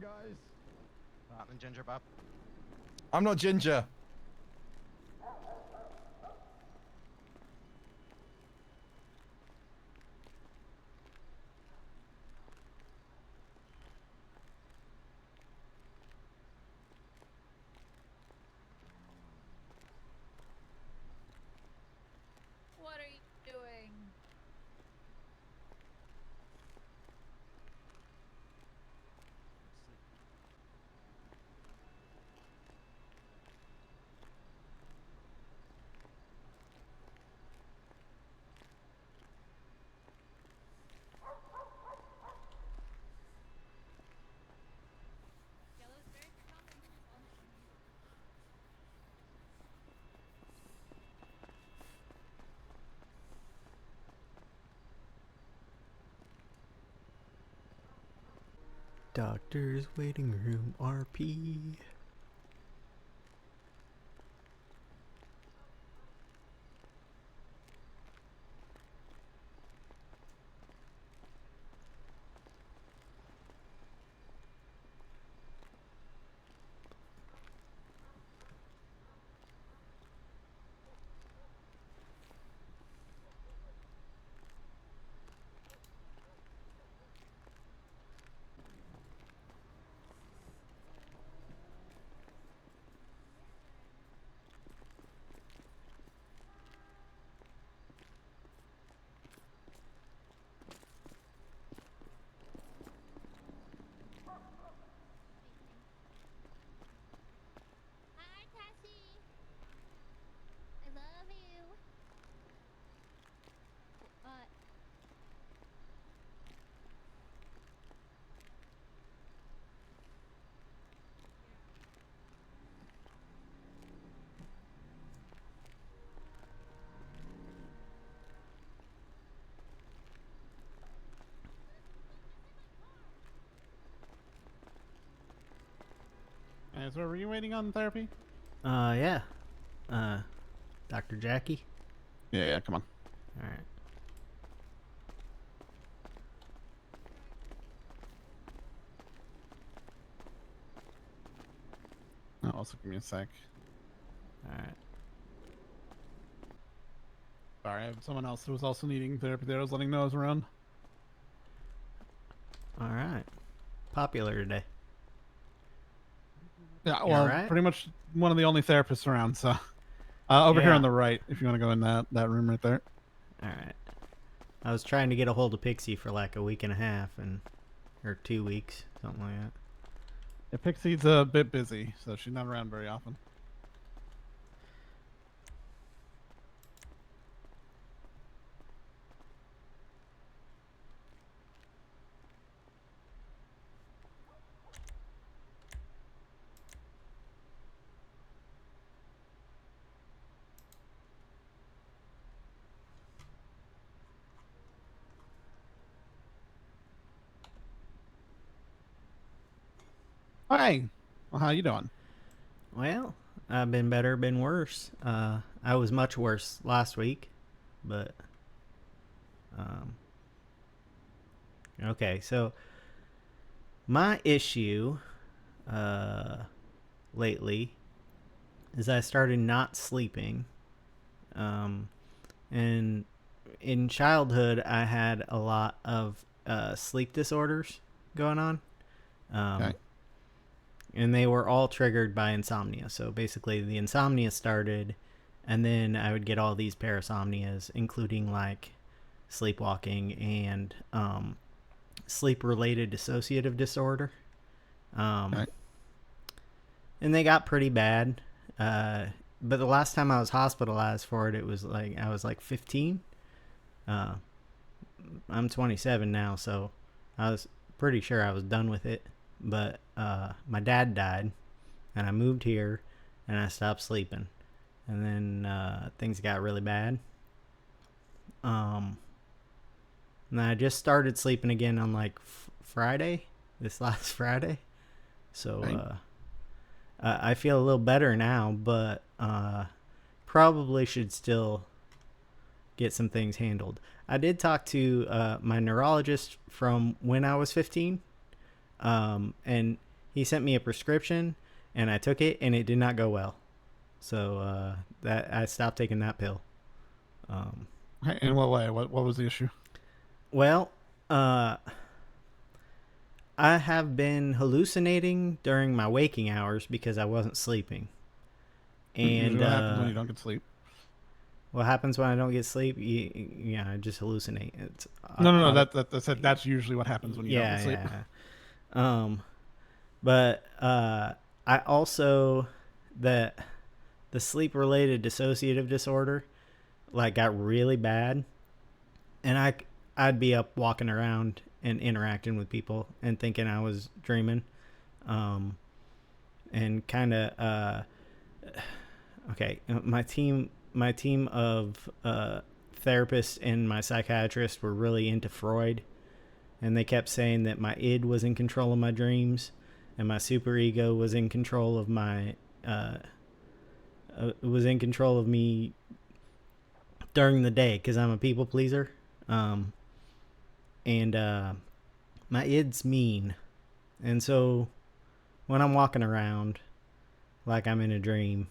guys. And Ginger Bob. I'm not Ginger. What are you doing? Yellow's very common dysfunction. Doctor's waiting room RP. Hi, Tessie. I love you. What? So were you waiting on therapy? Yeah. Dr. Jackie? Yeah, come on. Alright. Oh, also give me a sec. Alright. Sorry, I have someone else who was also needing therapy there. I was letting know I was around. Alright. Popular today. Yeah, You well, alright? pretty much one of the only therapists around, so. Over here Yeah. on the right, if you want to go in that room right there. Alright. I was trying to get a hold of Pixie for like a week and a half, or 2 weeks, something like that. Yeah, Pixie's a bit busy, so she's not around very often. Hi. Well, how you doing? Well, I've been better, been worse. I was much worse last week, but okay, so my issue lately is I started not sleeping. And in childhood, I had a lot of sleep disorders going on. Okay. And they were all triggered by insomnia. So basically, the insomnia started, and then I would get all these parasomnias, including like sleepwalking and sleep-related dissociative disorder. Okay. And they got pretty bad. But the last time I was hospitalized for it, it was like I was like 15. I'm 27 now, so I was pretty sure I was done with it. But my dad died, and I moved here, and I stopped sleeping, and then things got really bad. And I just started sleeping again on like Friday, this last Friday. So Right. I feel a little better now, but probably should still get some things handled. I did talk to my neurologist from when I was 15, and he sent me a prescription, and I took it, and it did not go well. So that I stopped taking that pill. In what way? What was the issue? Well, I have been hallucinating during my waking hours because I wasn't sleeping. And what happens when you don't get sleep? what happens when I don't get sleep? I just hallucinate. No. That's usually what happens when you don't get sleep. Yeah. But I also the sleep-related dissociative disorder like got really bad, and I'd be up walking around and interacting with people and thinking I was dreaming, and kind of okay. My team of therapists and my psychiatrist were really into Freud, and they kept saying that my id was in control of my dreams, and my superego was in control of my was in control of me during the day because I'm a people pleaser, and my id's mean, and so when I'm walking around like I'm in a dream,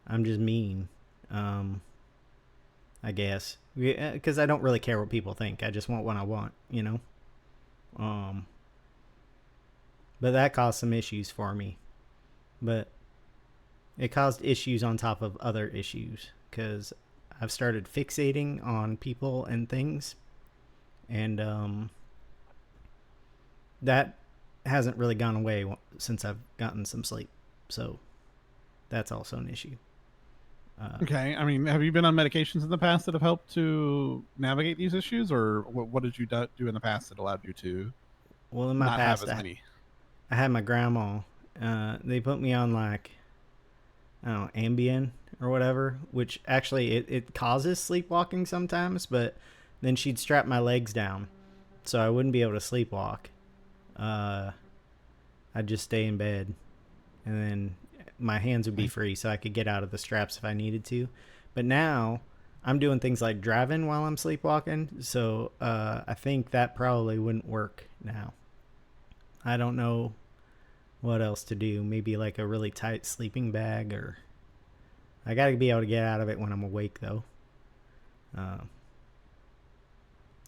I'm just mean, I guess, because I don't really care what people think. I just want what I want, you know. But that caused some issues for me. But it caused issues on top of other issues because I've started fixating on people and things, and that hasn't really gone away since I've gotten some sleep. So that's also an issue. Okay, I mean, have you been on medications in the past that have helped to navigate these issues, or what did you do in the past that allowed you to Well, in my not past, have as many? I had my grandma. They put me on like, I don't know, Ambien or whatever, which actually it causes sleepwalking sometimes, but then she'd strap my legs down so I wouldn't be able to sleepwalk. I'd just stay in bed, and then my hands would be free so I could get out of the straps if I needed to. But now I'm doing things like driving while I'm sleepwalking, so I think that probably wouldn't work now. I don't know what else to do. Maybe like a really tight sleeping bag, or I gotta be able to get out of it when I'm awake though.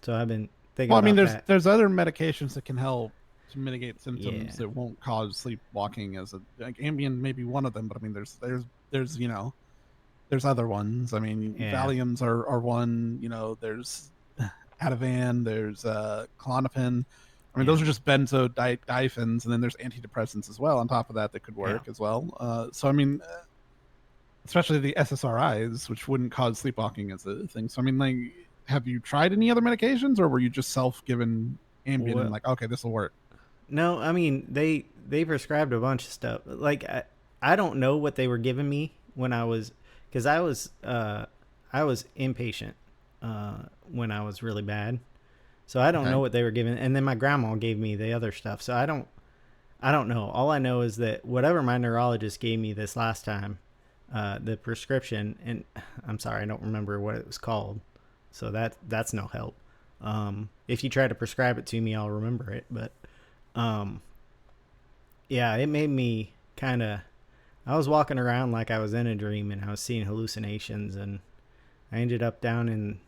So I've been thinking Well, I mean, about there's other medications that can help to mitigate symptoms Yeah. that won't cause sleepwalking. Like Ambien may be one of them, but I mean, there's there's other ones. I mean, Yeah. Valiums are one. There's Ativan, there's Klonopin. I mean, those are just benzodiazepines, and then there's antidepressants as well on top of that could work as well. So I mean, especially the SSRIs, which wouldn't cause sleepwalking as a thing. So I mean, like, have you tried any other medications, or were you just self-given Ambien Well- and like, okay, this will work? No, I mean they prescribed a bunch of stuff. Like I don't know what they were giving me when I was, because I was inpatient when I was really bad, so I don't Okay. know what they were giving. And then my grandma gave me the other stuff, so I don't know. All I know is that whatever my neurologist gave me this last time, the prescription, and I'm sorry I don't remember what it was called, so that's no help. If you try to prescribe it to me, I'll remember it, but. Yeah, it made me kind of, I was walking around like I was in a dream, and I was seeing hallucinations, and I ended up down in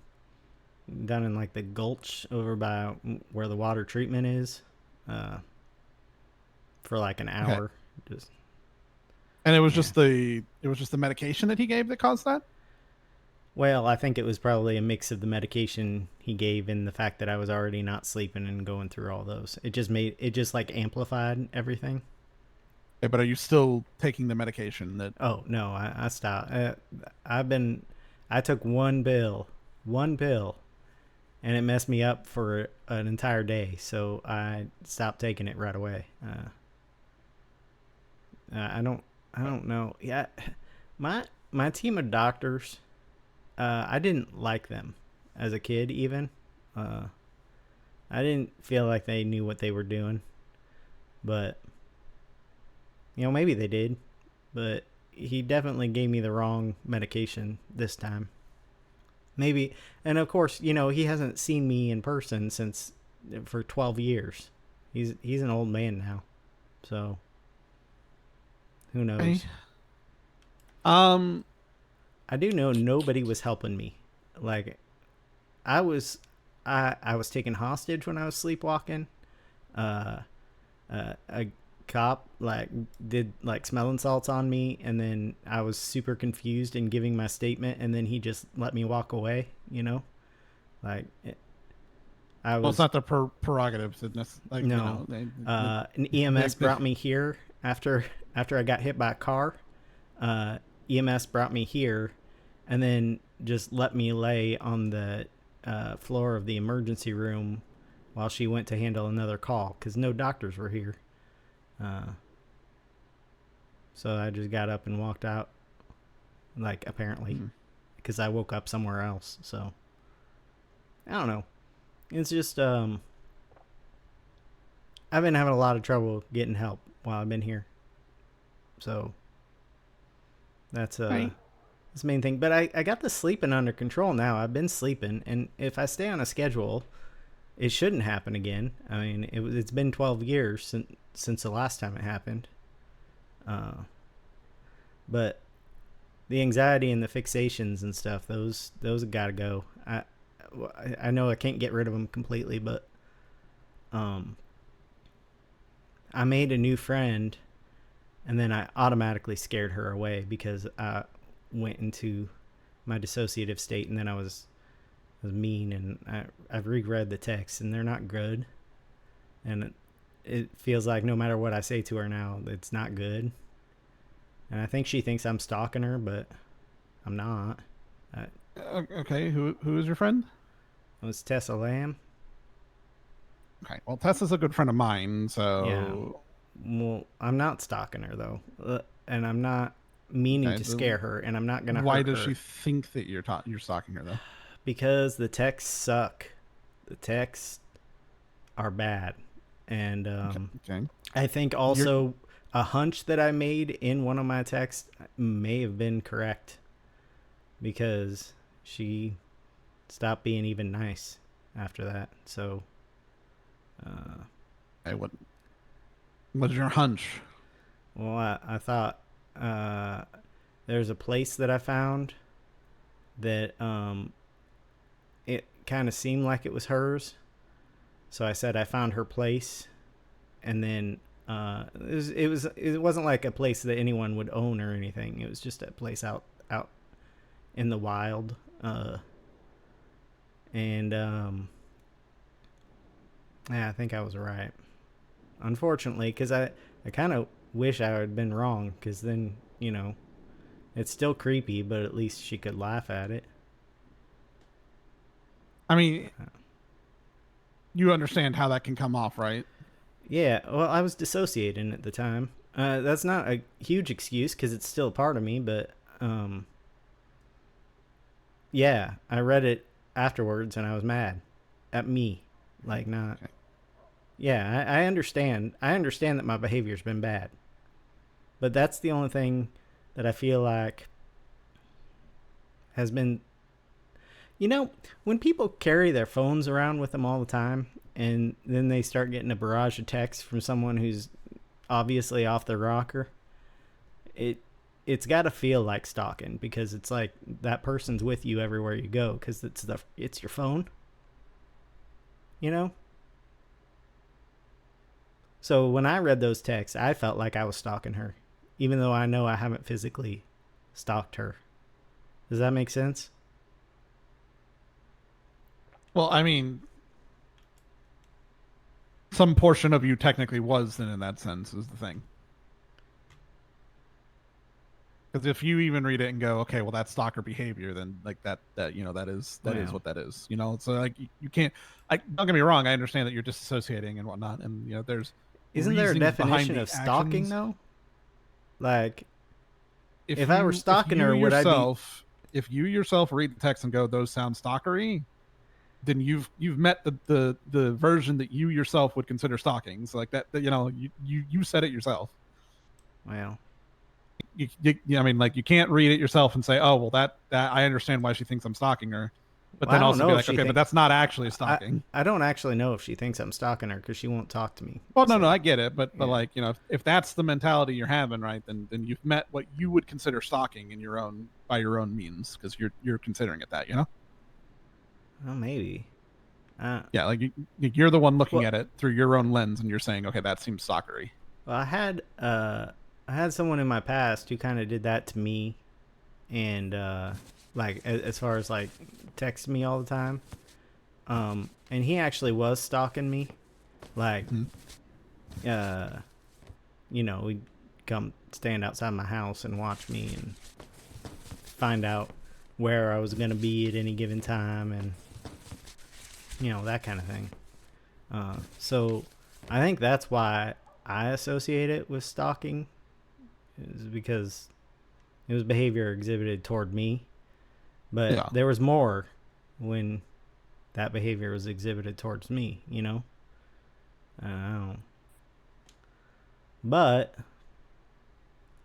like the gulch over by where the water treatment is, for like an hour. Just And it was just the medication that he gave that caused that. Well, I think it was probably a mix of the medication he gave and the fact that I was already not sleeping and going through all those. It just like amplified everything. Okay, but are you still taking the medication that? Oh no, I stopped. I took one pill, and it messed me up for an entire day. So I stopped taking it right away. I don't know. Yeah, my team of doctors. I didn't like them as a kid even. I didn't feel like they knew what they were doing. But, maybe they did. But he definitely gave me the wrong medication this time. Maybe. And of course, he hasn't seen me in person for 12 years. He's an old man now. So who knows? Okay. I do know nobody was helping me. Like I was taken hostage when I was sleepwalking. A cop like did like smelling salts on me, and then I was super confused in giving my statement, and then he just let me walk away. You know, like I was. Well, it's not their prerogatives. Like, No, you know, an EMS brought me here after I got hit by a car. EMS brought me here, and then just let me lay on the floor of the emergency room while she went to handle another call because no doctors were here. So I just got up and walked out, like apparently, because I woke up somewhere else. So I don't know. It's just I've been having a lot of trouble getting help while I've been here. So that's Right. that's the main thing. But I got the sleeping under control now. I've been sleeping, and if I stay on a schedule, it shouldn't happen again. I mean, it's been 12 years since the last time it happened. But the anxiety and the fixations and stuff, those gotta go. I know I can't get rid of them completely, but I made a new friend, and then I automatically scared her away because I went into my dissociative state, and then I was mean, and I've reread the texts, and they're not good, and it feels like no matter what I say to her now, it's not good, and I think she thinks I'm stalking her, but I'm not. Okay, who is your friend? It was Tessa Lamb. Okay, well, Tessa's a good friend of mine, so Yeah. Well, I'm not stalking her though, and I'm not meaning Okay, to scare her, and I'm not gonna. why hurt does her she think that you're stalking her though? Because the texts suck. The texts are bad, and Okay. I think also a hunch that I made in one of my texts may have been correct, because she stopped being even nice after that. So, Hey, what's your hunch? well, I thought there's a place that I found that it kind of seemed like it was hers. So I said I found her place, and then it wasn't like a place that anyone would own or anything. It was just a place out in the wild, and yeah, I think I was right. Unfortunately, because I kind of wish I had been wrong, because then it's still creepy, but at least she could laugh at it. I mean, you understand how that can come off, right? Yeah, well, I was dissociating at the time. That's not a huge excuse because it's still a part of me, but yeah, I read it afterwards and I was mad at me. Like, not. Okay. Yeah, I understand. I understand that my behavior's been bad. But that's the only thing that I feel like has been. When people carry their phones around with them all the time, and then they start getting a barrage of texts from someone who's obviously off their rocker, it's got to feel like stalking, because it's like that person's with you everywhere you go, because it's your phone. So when I read those texts, I felt like I was stalking her, even though I know I haven't physically stalked her. Does that make sense? Well, I mean, some portion of you technically was then in that sense is the thing. Because if you even read it and go, okay, well, that's stalker behavior, then like that is Wow. what that is. So like you can't. Don't get me wrong. I understand that you're disassociating and whatnot, and there's. Isn't there a reasons behind definition the of stalking actions. though? Like, if I were stalking her, would I be? If you yourself read the text and go, those sound stalkery, then you've met the version that you yourself would consider stalking. So like that you said it yourself. Well, I mean, like, you can't read it yourself and say, oh well, that I understand why she thinks I'm stalking her. But Well, I then don't also know be if like, she okay, but that's not actually stalking. I don't actually know if she thinks I'm stalking her because she won't talk to me. Well, no, So, no, I get it, but yeah. like, you know, if that's the mentality you're having, right, then you've met what you would consider stalking in your own by your own means, because you're considering it that, you know. Well, maybe. Yeah, like you're the one looking Well, at it through your own lens, and you're saying, okay, that seems stalkery. well, I had someone in my past who kind of did that to me, and like as far as like text me all the time. And he actually was stalking me, like, you know, he'd come stand outside my house and watch me and find out where I was gonna be at any given time, and you know, that kind of thing. So I think that's why I associate it with stalking, is because it was behavior exhibited toward me, but Yeah. there was more when that behavior was exhibited towards me, you know? I don't know. But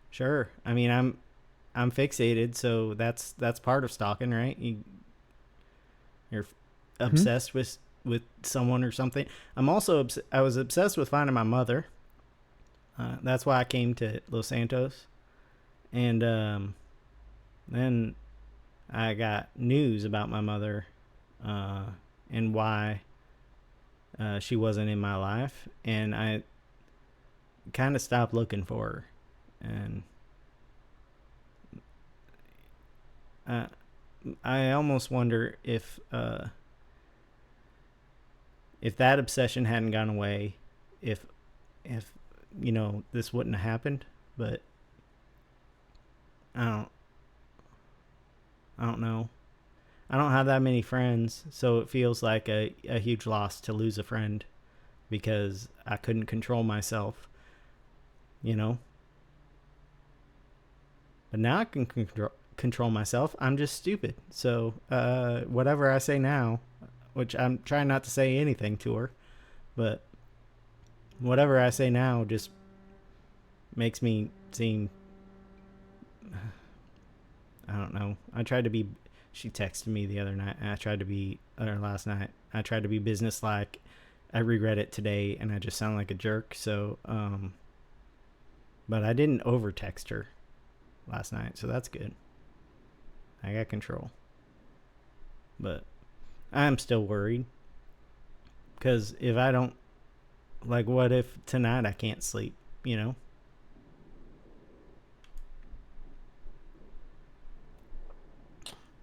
sure, I mean, I'm fixated, so that's part of stalking, right? You're obsessed with someone or something. I'm also I was obsessed with finding my mother. That's why I came to Los Santos, and then I got news about my mother, and why she wasn't in my life, and I kind of stopped looking for her, and I almost wonder if that obsession hadn't gone away, if you know, this wouldn't have happened. But I don't know. I don't have that many friends, so it feels like a huge loss to lose a friend because I couldn't control myself, you know? But now I can control myself. I'm just stupid. So whatever I say now, which I'm trying not to say anything to her, but whatever I say now just makes me seem, I don't know. She texted me the other night, and last night, I tried to be businesslike. I regret it today, and I just sound like a jerk. So, but I didn't over text her last night, so that's good. I got control. But I'm still worried, because if I don't, like, what if tonight I can't sleep, you know?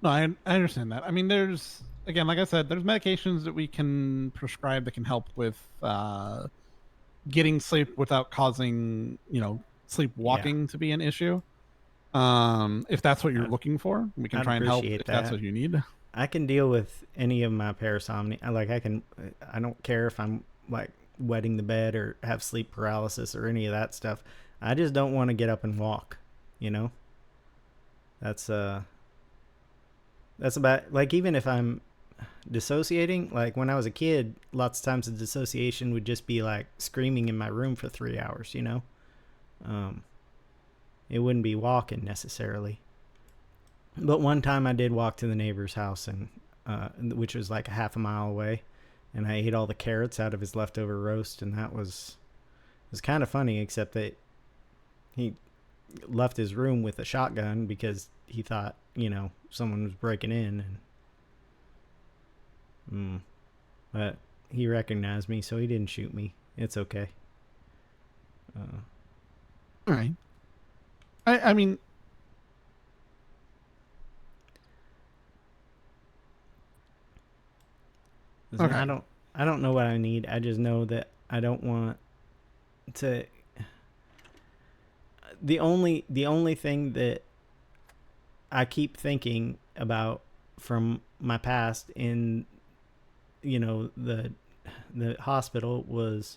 No, I understand that. I mean, there's, again, like I said, there's medications that we can prescribe that can help with getting sleep without causing, you know, sleepwalking to be an issue. If that's what you're looking for, we can I'd try and help appreciate if that's that. what you need. I can deal with any of my parasomnia. Like, I don't care if I'm like wetting the bed or have sleep paralysis or any of that stuff. I just don't want to get up and walk, you know? That's about, like, even if I'm dissociating, like when I was a kid, lots of times the dissociation would just be like screaming in my room for 3 hours, you know? It wouldn't be walking necessarily. But one time I did walk to the neighbor's house, and which was like a half a mile away, and I ate all the carrots out of his leftover roast, and it was kind of funny, except that he left his room with a shotgun because he thought, you know, someone was breaking in, and but he recognized me, so he didn't shoot me. It's okay. All right. I mean, okay. I don't know what I need. I just know that I don't want to. The only thing that I keep thinking about from my past in, you know, the hospital was,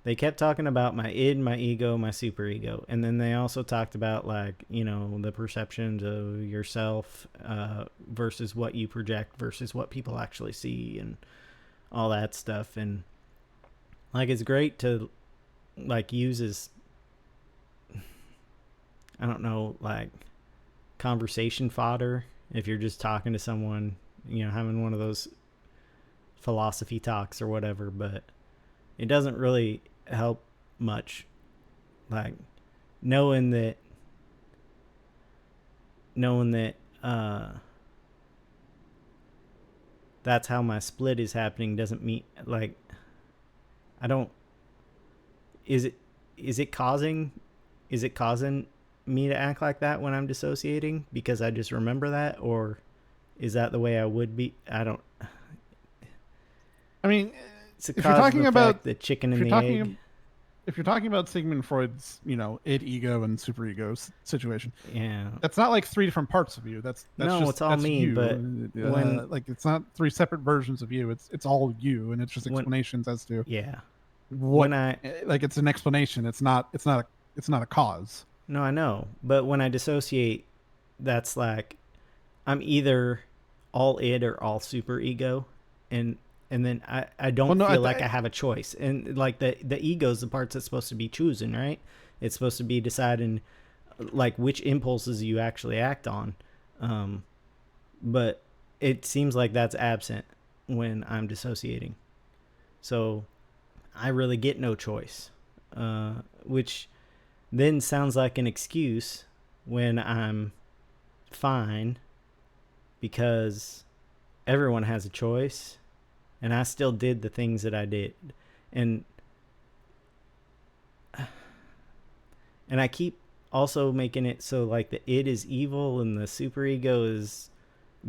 they kept talking about my id, my ego, my superego, and then they also talked about, like, you know, the perceptions of yourself versus what you project versus what people actually see and all that stuff. And like, it's great to like use as, I don't know, like conversation fodder if you're just talking to someone having one of those philosophy talks or whatever, but it doesn't really help much. Like knowing that that's how my split is happening doesn't mean, like, I don't, is it causing me to act like that when I'm dissociating because I just remember that, or is that the way I would be? I don't. I mean, It's a if cause you're talking and about effect, the chicken if and you're the talking egg. if you're talking about Sigmund Freud's, id ego and superego situation, Yeah. that's not like three different parts of you. That's No, just it's all that's me, you. but when- like it's not three separate versions of you. It's all you, and it's just When- explanations as to Yeah. what. When I Like it's an explanation. It's not a cause. No, I know, but when I dissociate, that's like I'm either all id or all super ego, and then I don't Well, no, feel like I have a choice. And like the ego is the parts that's supposed to be choosing, right? It's supposed to be deciding like which impulses you actually act on. But it seems like that's absent when I'm dissociating. So I really get no choice, which then sounds like an excuse when I'm fine because everyone has a choice and I still did the things that I did. And I keep also making it so like the id is evil and the superego is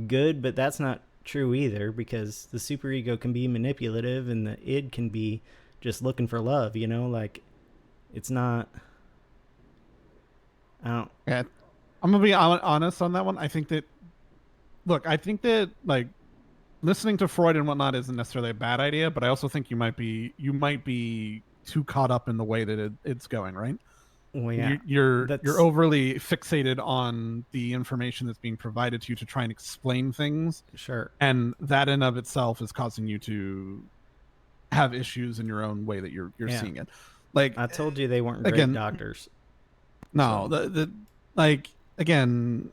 good, but that's not true either because the superego can be manipulative and the id can be just looking for love, like it's not. I don't. Yeah, I'm gonna be honest on that one. I think that like listening to Freud and whatnot isn't necessarily a bad idea, but I also think you might be too caught up in the way that it's going, right? Well, yeah, You're overly fixated on the information that's being provided to you to try and explain things, sure, and that in of itself is causing you to have issues in your own way that you're seeing it. Like I told you, they weren't great again, doctors. No, the like again,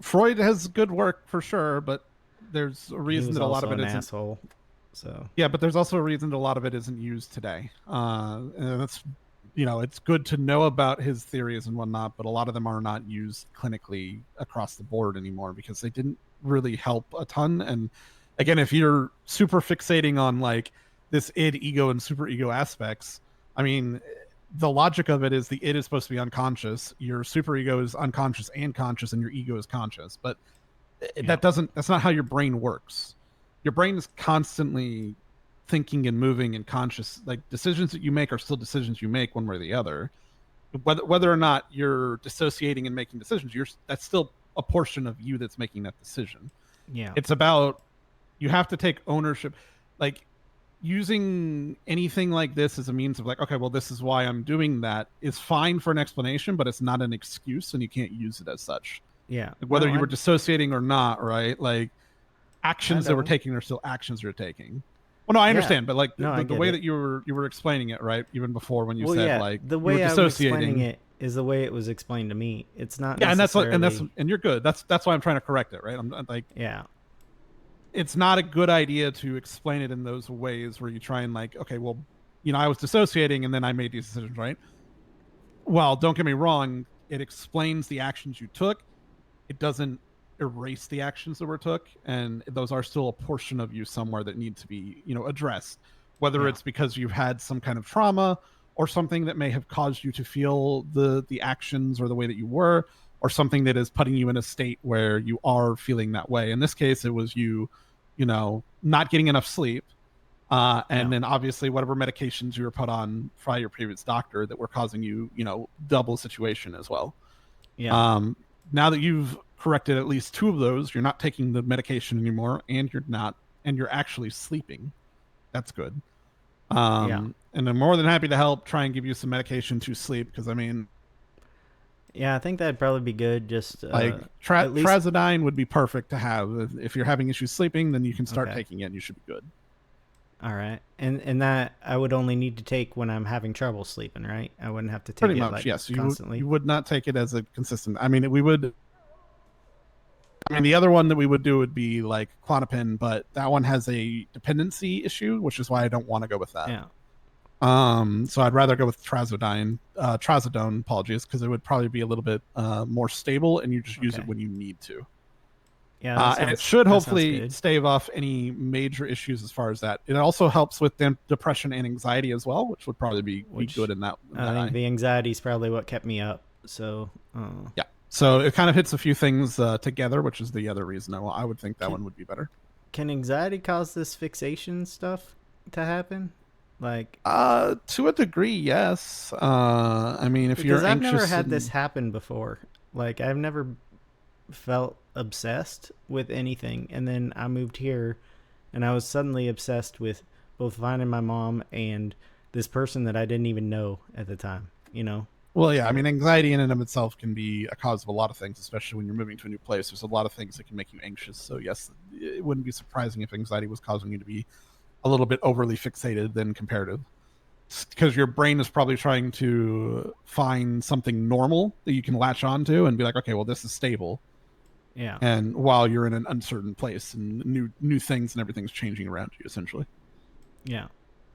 Freud has good work for sure, but there's a reason that a lot of it isn't. Asshole. So yeah, but there's also a reason that a lot of it isn't used today. And that's it's good to know about his theories and whatnot, but a lot of them are not used clinically across the board anymore because they didn't really help a ton. And again, if you're super fixating on like this id, ego, and super ego aspects, I mean, the logic of it is the id is supposed to be unconscious, your superego is unconscious and conscious, and your ego is conscious. But that's not how your brain works. Your brain is constantly thinking and moving and conscious. Like decisions that you make are still decisions you make one way or the other. Whether or not you're dissociating and making decisions, that's still a portion of you that's making that decision. Yeah. It's about, you have to take ownership. Like using anything like this as a means of like, okay, well, this is why I'm doing that is fine for an explanation, but it's not an excuse and you can't use it as such. Yeah. Like whether you were dissociating or not, right? Like actions that we're don't. taking are still actions you're taking. Well, no, I understand, but like No, I the get way it. that you were explaining it, right? Even before when you Well, said yeah, like the you were way I was explaining dissociating it is the way it was explained to me. It's not yeah, and that's necessarily... and you're good. That's why I'm trying to correct it, right? I'm like, yeah. It's not a good idea to explain it in those ways where you try and like, okay, well, I was dissociating and then I made these decisions, right? Well, don't get me wrong, it explains the actions you took. It doesn't erase the actions that were took, and those are still a portion of you somewhere that need to be, addressed. Whether it's because you've had some kind of trauma or something that may have caused you to feel the actions or the way that you were, or something that is putting you in a state where you are feeling that way. In this case, it was you not getting enough sleep, and then obviously whatever medications you were put on by your previous doctor that were causing you, double situation as well. Yeah. Now that you've corrected at least two of those, you're not taking the medication anymore, and you're actually sleeping. That's good. And I'm more than happy to help try and give you some medication to sleep, because I mean, yeah, I think that'd probably be good. Just like at least... trazodone would be perfect to have. If you're having issues sleeping, then you can start taking it and you should be good. All right. And that I would only need to take when I'm having trouble sleeping, right? I wouldn't have to take pretty it much, like yes. constantly. You would not take it as a consistent. I mean, we would I mean, the other one that we would do would be like Klonopin, but that one has a dependency issue, which is why I don't want to go with that. Yeah. So I'd rather go with Trazodone, apologies, because it would probably be a little bit more stable, and you just use it Okay. when you need to. Yeah. That And it sounds- should that sounds hopefully good. stave off any major issues as far as that. It also helps with depression and anxiety as well, which would probably be Which, good in that. I think the anxiety is probably what kept me up. So. Yeah. So it kind of hits a few things together, which is the other reason I would think that one would be better. Can anxiety cause this fixation stuff to happen? Like, to a degree, yes. I mean, if you're because I've anxious, never had this happen before. Like, I've never felt obsessed with anything, and then I moved here, and I was suddenly obsessed with both finding my mom and this person that I didn't even know at the time. You know? Well, yeah. I mean, anxiety in and of itself can be a cause of a lot of things, especially when you're moving to a new place. There's a lot of things that can make you anxious. So yes, it wouldn't be surprising if anxiety was causing you to be a little bit overly fixated than comparative, because your brain is probably trying to find something normal that you can latch onto and be like, okay, well, this is stable. Yeah. And while you're in an uncertain place and new things and everything's changing around you, essentially. Yeah.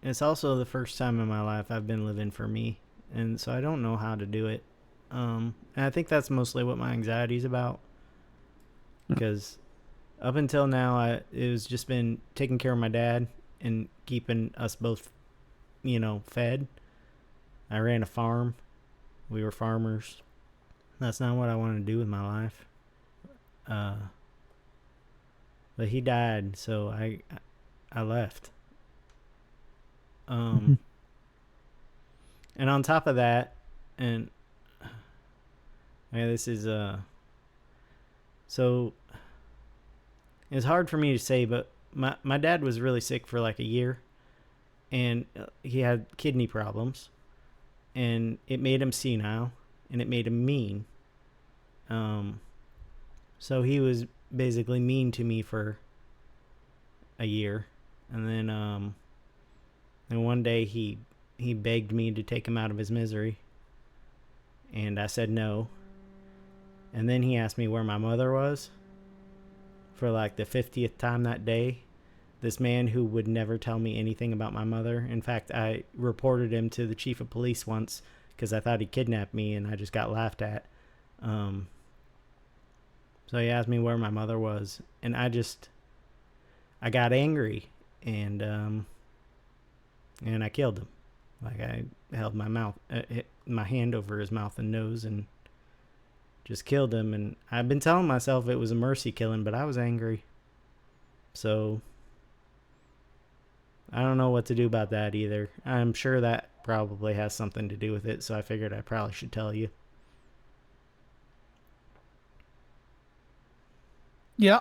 It's also the first time in my life I've been living for me, and so I don't know how to do it. And I think that's mostly what my anxiety is about. Because up until now, it was just been taking care of my dad and keeping us both, fed. I ran a farm. We were farmers. That's not what I wanted to do with my life. But he died, so I left. And on top of that, and this is so it's hard for me to say, but my dad was really sick for like a year, and he had kidney problems, and it made him senile, and it made him mean. So he was basically mean to me for a year, and then one day he begged me to take him out of his misery, and I said no. And then he asked me where my mother was for like the 50th time that day. This man who would never tell me anything about my mother. In fact, I reported him to the chief of police once because I thought he kidnapped me, and I just got laughed at. So he asked me where my mother was, and I got angry, and I killed him. Like, I held my hand over his mouth and nose and just killed him. And I've been telling myself it was a mercy killing, but I was angry. So I don't know what to do about that either. I'm sure that probably has something to do with it, so I figured I probably should tell you. Yeah.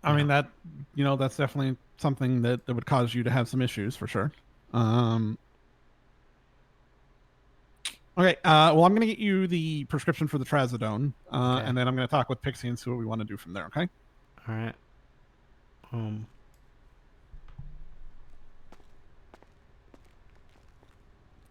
I mean, that's definitely something that would cause you to have some issues for sure. Okay. Well, I'm going to get you the prescription for the Trazodone, Okay. and then I'm going to talk with Pixie and see what we want to do from there. Okay. All right.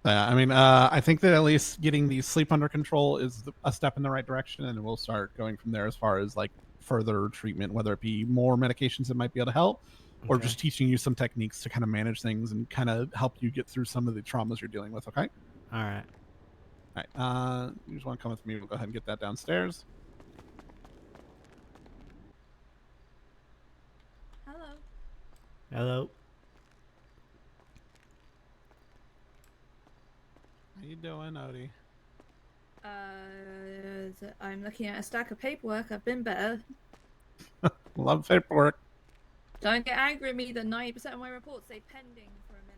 Yeah. I mean, I think that at least getting the sleep under control is a step in the right direction, and we'll start going from there as far as like further treatment, whether it be more medications that might be able to help, or Okay. just teaching you some techniques to kind of manage things and kind of help you get through some of the traumas you're dealing with. Okay. All right. All right. You just want to come with me? We'll go ahead and get that downstairs. Hello. Hello. How you doing, Odie? I'm looking at a stack of paperwork. I've been better. Love paperwork. Don't get angry at me that 90% of my reports say pending for a minute.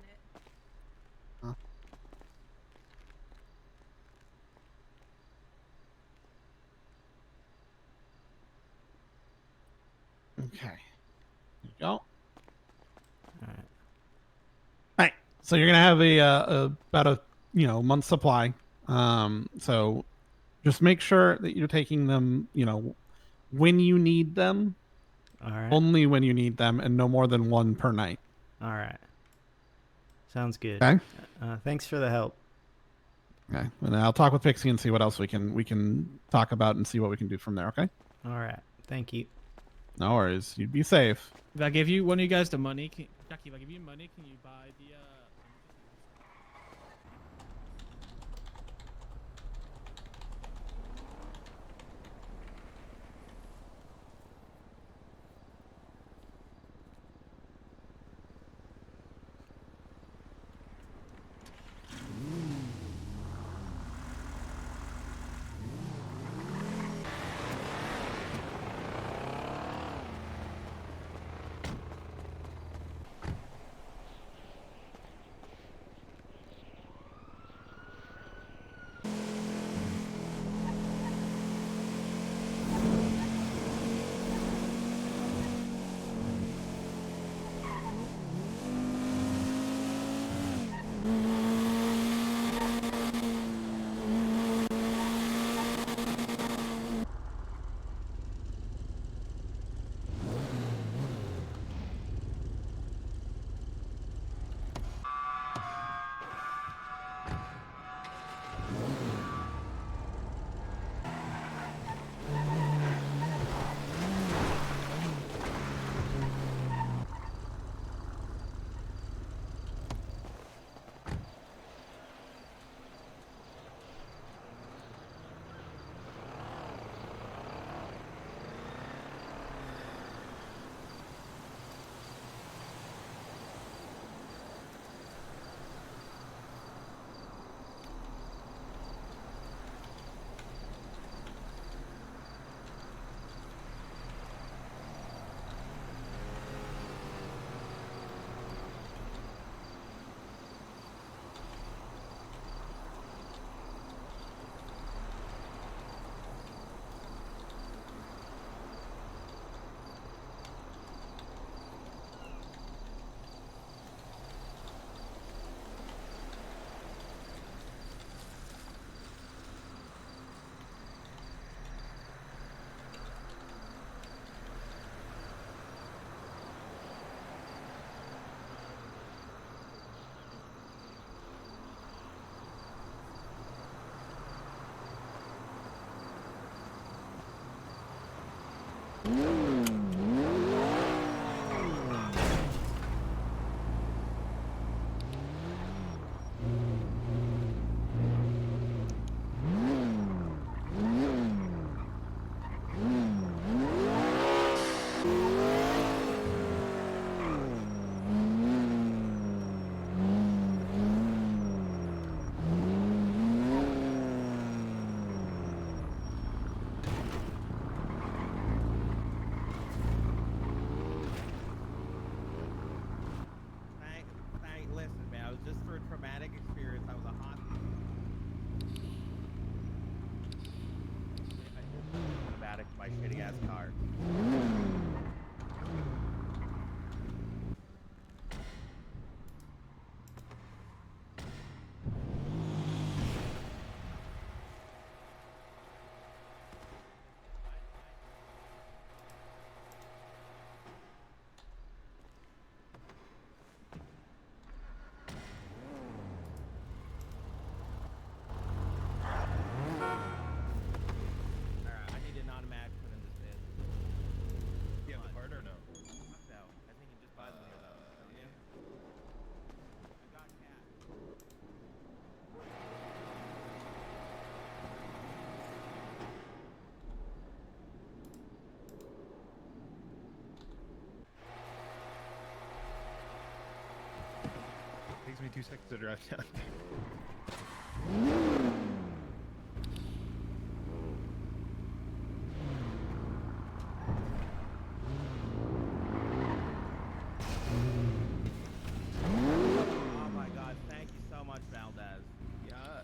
Okay. There you go. All right. All right. So you're gonna have about a month supply. So just make sure that you're taking them, when you need them, All right. only when you need them, and no more than one per night. All right. Sounds good. Okay. Thanks for the help. Okay. And I'll talk with Pixie and see what else we can talk about and see what we can do from there. Okay. All right. Thank you. No worries. You'd be safe. If I give you one of you guys the money, Jackie, if I give you money, can you buy the Listen, man, I was just for a traumatic experience. I was a hospital. Traumatic, my shitty ass car. Takes me 2 seconds to drive down. Oh my god, thank you so much, Valdez. Yeah.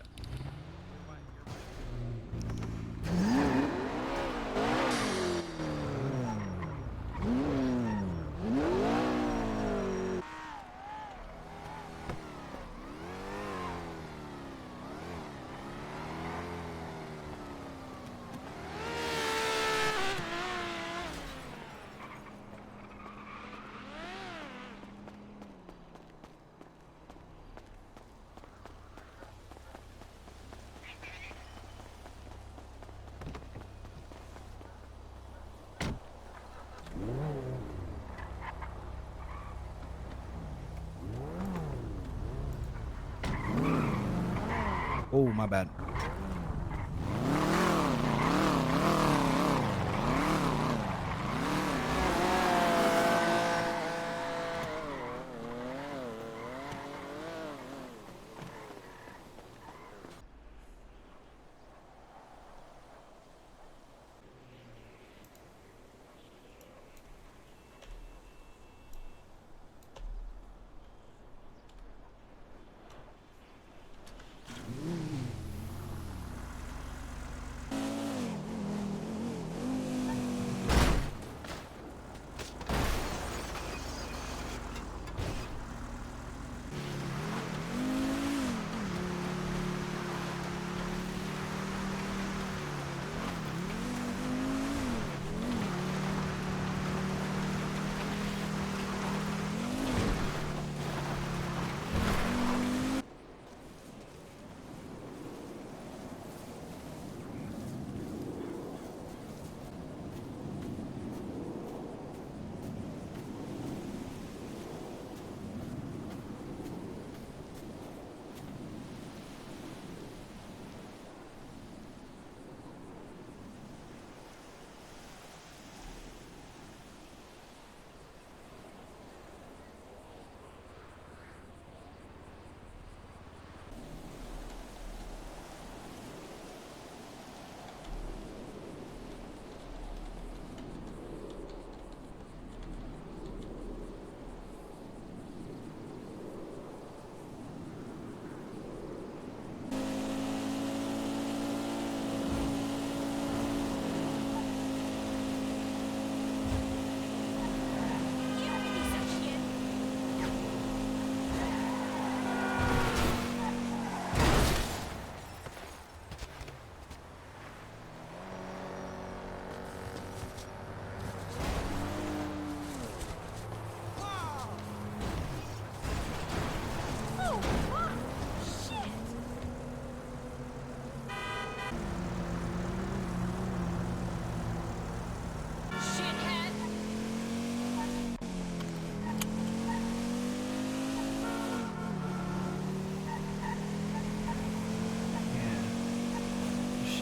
Oh, my bad.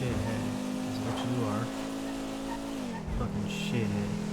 Shithead is what you are. Fucking shithead.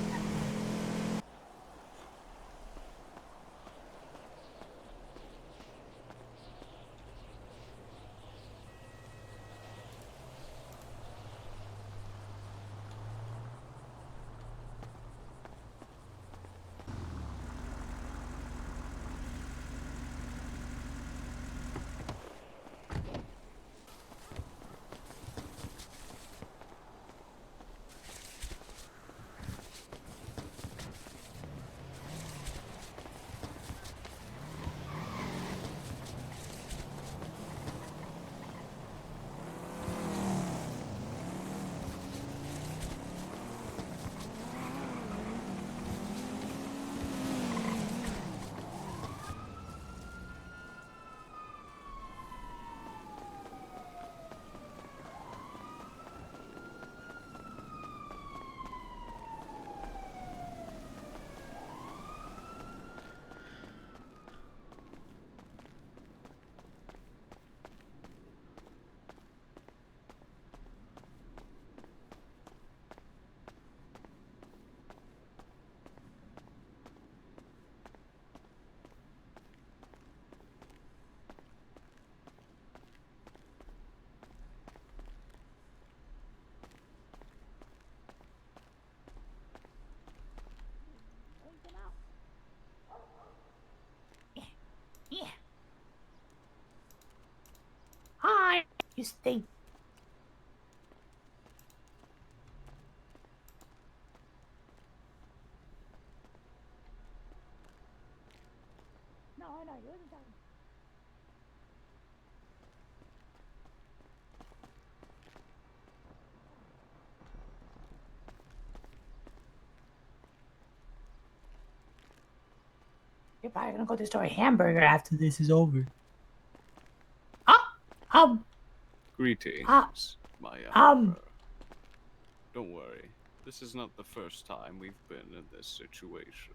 Yeah. Hi. You stink. No, you're the dog. You're probably gonna go to the store hamburger after this is over. Greetings, my Don't worry. This is not the first time we've been in this situation.